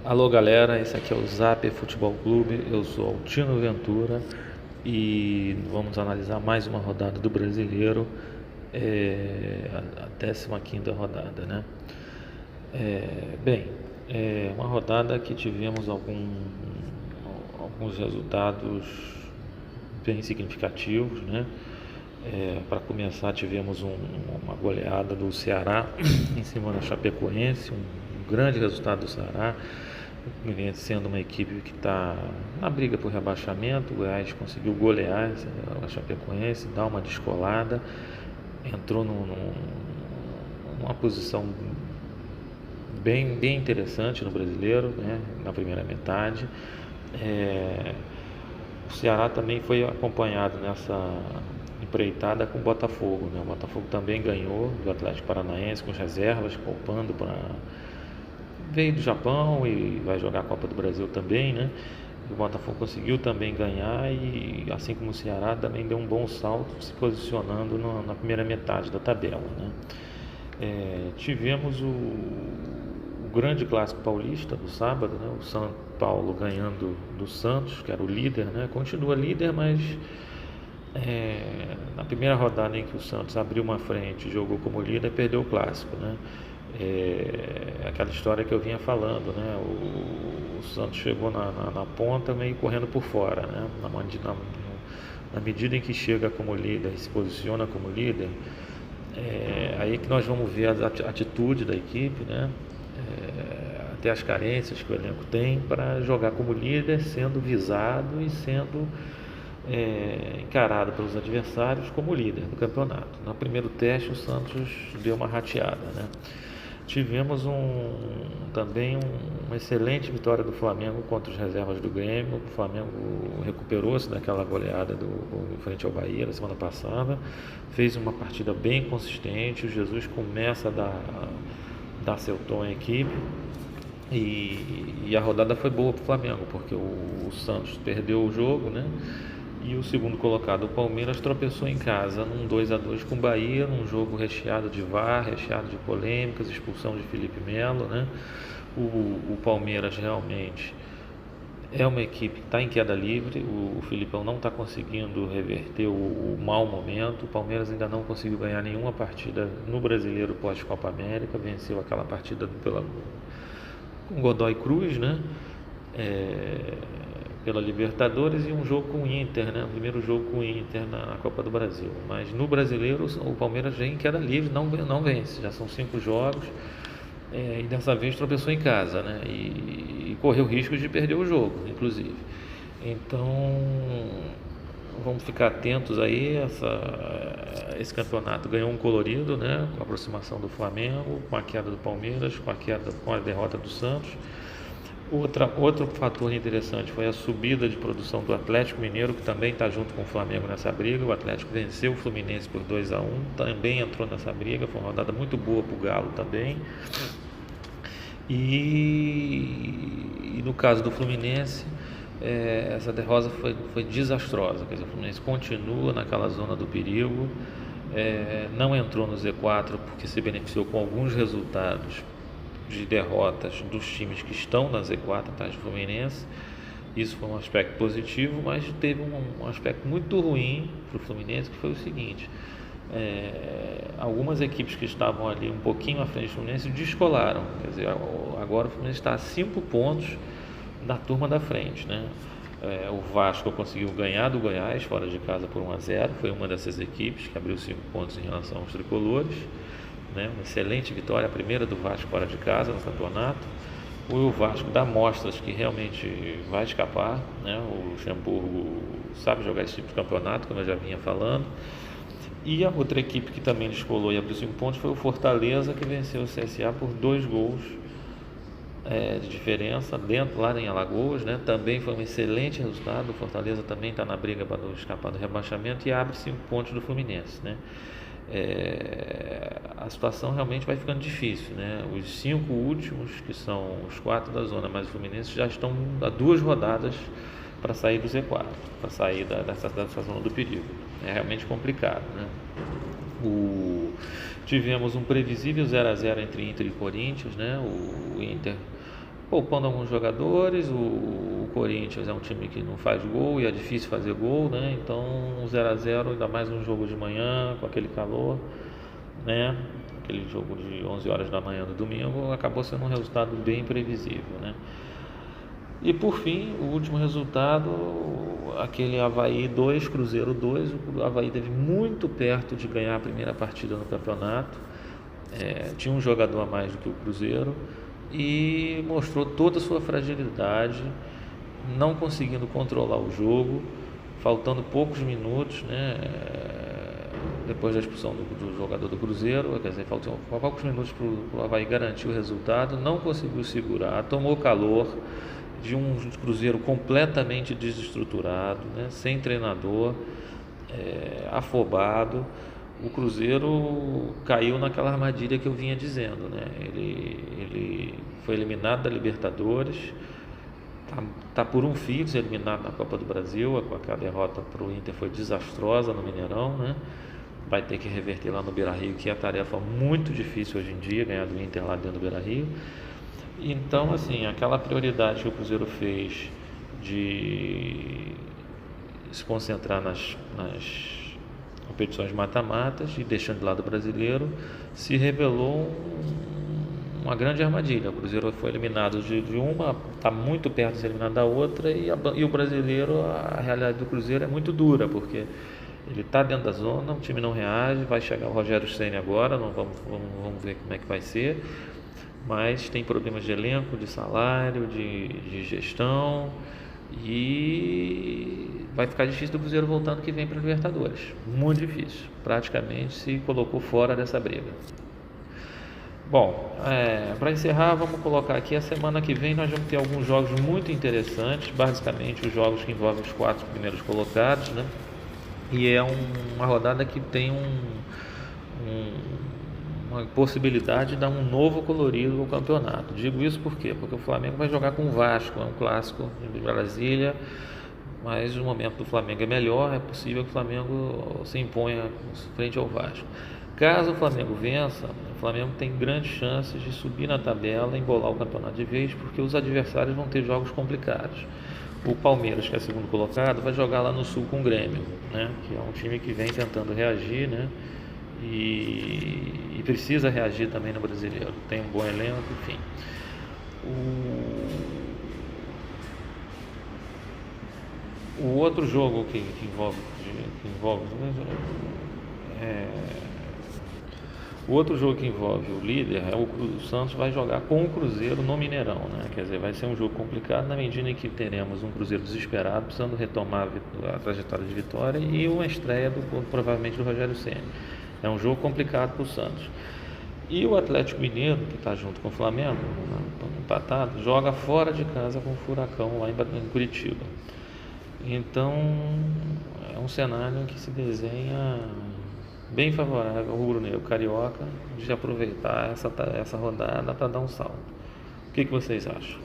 Alô galera, esse aqui é o Zap Futebol Clube, eu sou o Tino Ventura e vamos analisar mais uma rodada do Brasileiro, a 15ª rodada, né? Bem, uma rodada que tivemos alguns resultados bem significativos, né? Para começar, tivemos uma goleada do Ceará em cima da Chapecoense, um grande resultado do Ceará, sendo uma equipe que está na briga por rebaixamento. O Goiás conseguiu golear a Chapecoense, dar uma descolada, entrou numa posição bem interessante no Brasileiro, né, na primeira metade. O Ceará também foi acompanhado nessa empreitada com o Botafogo, né? O Botafogo também ganhou do Atlético Paranaense com as reservas, poupando para... Veio do Japão e vai jogar a Copa do Brasil também, né? O Botafogo conseguiu também ganhar e, assim como o Ceará, também deu um bom salto, se posicionando na primeira metade da tabela, né? Tivemos o grande clássico paulista do sábado, né? O São Paulo ganhando do Santos, que era o líder, né? Continua líder, mas na primeira rodada em que o Santos abriu uma frente e jogou como líder, perdeu o clássico, né? Aquela história que eu vinha falando, né? O Santos chegou na ponta meio correndo por fora, né? Na medida em que chega como líder e se posiciona como líder, aí que nós vamos ver a atitude da equipe, né? Até as carências que o elenco tem para jogar como líder, sendo visado e sendo encarado pelos adversários como líder do campeonato. No primeiro teste, o Santos deu uma rateada, né? Tivemos também uma excelente vitória do Flamengo contra os reservas do Grêmio. O Flamengo recuperou-se daquela goleada frente ao Bahia na semana passada, fez uma partida bem consistente. O Jesus começa a dar seu tom à equipe e a rodada foi boa para o Flamengo, porque o Santos perdeu o jogo, né? E o segundo colocado, o Palmeiras, tropeçou em casa num 2-2 com o Bahia, num jogo recheado de VAR, recheado de polêmicas, expulsão de Felipe Melo, né? O Palmeiras realmente é uma equipe que está em queda livre. O Filipão não está conseguindo reverter o mau momento. O Palmeiras ainda não conseguiu ganhar nenhuma partida no Brasileiro pós-Copa América, venceu aquela partida com Godoy Cruz, né? Pela Libertadores, e um jogo com o Inter, né? O primeiro jogo com o Inter na Copa do Brasil. Mas no Brasileiro o Palmeiras já em queda livre, não vence, já são 5 jogos, e dessa vez tropeçou em casa, né? E correu risco de perder o jogo, inclusive. Então vamos ficar atentos aí. Esse campeonato ganhou um colorido, né? Com a aproximação do Flamengo, com a queda do Palmeiras, com a derrota do Santos. Outro fator interessante foi a subida de produção do Atlético Mineiro, que também está junto com o Flamengo nessa briga. O Atlético venceu o Fluminense por 2-1, também entrou nessa briga. Foi uma rodada muito boa para o Galo também. E no caso do Fluminense, essa derrota foi desastrosa. Quer dizer, o Fluminense continua naquela zona do perigo, não entrou no Z4 porque se beneficiou com alguns resultados de derrotas dos times que estão na Z4 atrás do Fluminense. Isso foi um aspecto positivo, mas teve um aspecto muito ruim para o Fluminense, que foi o seguinte: algumas equipes que estavam ali um pouquinho à frente do Fluminense descolaram. Quer dizer, agora o Fluminense está a 5 pontos da turma da frente, né? O Vasco conseguiu ganhar do Goiás fora de casa por 1-0, foi uma dessas equipes que abriu 5 pontos em relação aos tricolores, né? Uma excelente vitória, a primeira do Vasco fora de casa no campeonato. O Vasco dá mostras que realmente vai escapar, né? O Luxemburgo sabe jogar esse tipo de campeonato, como eu já vinha falando. E a outra equipe que também descolou e abriu 5 pontos foi o Fortaleza, que venceu o CSA por 2 gols de diferença, lá em Alagoas, né? Também foi um excelente resultado. O Fortaleza também está na briga para não escapar do rebaixamento e abre 5 pontos do Fluminense, né? A situação realmente vai ficando difícil, né? Os 5 últimos, que são os 4 da zona, mas o Fluminense já estão a 2 rodadas para sair do Z4, para sair dessa zona do perigo. É realmente complicado, né? Tivemos um previsível 0-0 entre Inter e Corinthians, né? O Inter poupando alguns jogadores. O Corinthians é um time que não faz gol e é difícil fazer gol, né? Então 0-0, ainda mais um jogo de manhã com aquele calor, né? Aquele jogo de 11 horas da manhã do domingo acabou sendo um resultado bem previsível, né? E por fim, o último resultado, aquele Avaí 2, Cruzeiro 2. O Avaí esteve muito perto de ganhar a primeira partida no campeonato, tinha um jogador a mais do que o Cruzeiro e mostrou toda a sua fragilidade, não conseguindo controlar o jogo, faltando poucos minutos, né? Depois da expulsão do jogador do Cruzeiro, quer dizer, faltam poucos minutos para o Avaí garantir o resultado, não conseguiu segurar, tomou calor de um Cruzeiro completamente desestruturado, né? Sem treinador, afobado. O Cruzeiro caiu naquela armadilha que eu vinha dizendo, né? Ele foi eliminado da Libertadores, tá por um fio de ser eliminado na Copa do Brasil. A derrota para o Inter foi desastrosa no Mineirão, né? Vai ter que reverter lá no Beira-Rio, que é tarefa muito difícil hoje em dia, ganhar do Inter lá dentro do Beira-Rio. Então, assim, aquela prioridade que o Cruzeiro fez de se concentrar nas competições mata-matas e deixando de lado o brasileiro, se revelou uma grande armadilha. O Cruzeiro foi eliminado de uma, está muito perto de ser eliminado da outra, e o brasileiro, a realidade do Cruzeiro é muito dura, porque ele está dentro da zona, o time não reage. Vai chegar o Rogério Ceni agora, vamos ver como é que vai ser, mas tem problemas de elenco, de salário, de gestão, e vai ficar difícil do Cruzeiro voltar ano que vem para a Libertadores, muito difícil, praticamente se colocou fora dessa briga. Bom, para encerrar, vamos colocar aqui, a semana que vem nós vamos ter alguns jogos muito interessantes, basicamente os jogos que envolvem os 4 primeiros colocados, né? E é uma rodada que tem uma possibilidade de dar um novo colorido ao campeonato. Digo isso por quê? Porque o Flamengo vai jogar com o Vasco, é um clássico de Brasília, mas o momento do Flamengo é melhor, é possível que o Flamengo se imponha frente ao Vasco. Caso o Flamengo vença, o Flamengo tem grandes chances de subir na tabela e embolar o campeonato de vez, porque os adversários vão ter jogos complicados. O Palmeiras, que é segundo colocado, vai jogar lá no Sul com o Grêmio, né? Que é um time que vem tentando reagir, né? E precisa reagir também no Brasileiro. Tem um bom elenco, enfim. O outro jogo que envolve o outro jogo que envolve o líder é o Santos vai jogar com o Cruzeiro no Mineirão, né? Quer dizer, vai ser um jogo complicado na medida em que teremos um Cruzeiro desesperado, precisando retomar a trajetória de vitória, e uma estreia provavelmente do Rogério Ceni. É um jogo complicado para o Santos. E o Atlético Mineiro, que está junto com o Flamengo, empatado, joga fora de casa com o Furacão lá em Curitiba. Então é um cenário que se desenha bem favorável ao rubro-negro carioca de aproveitar essa rodada para dar um salto. O que vocês acham?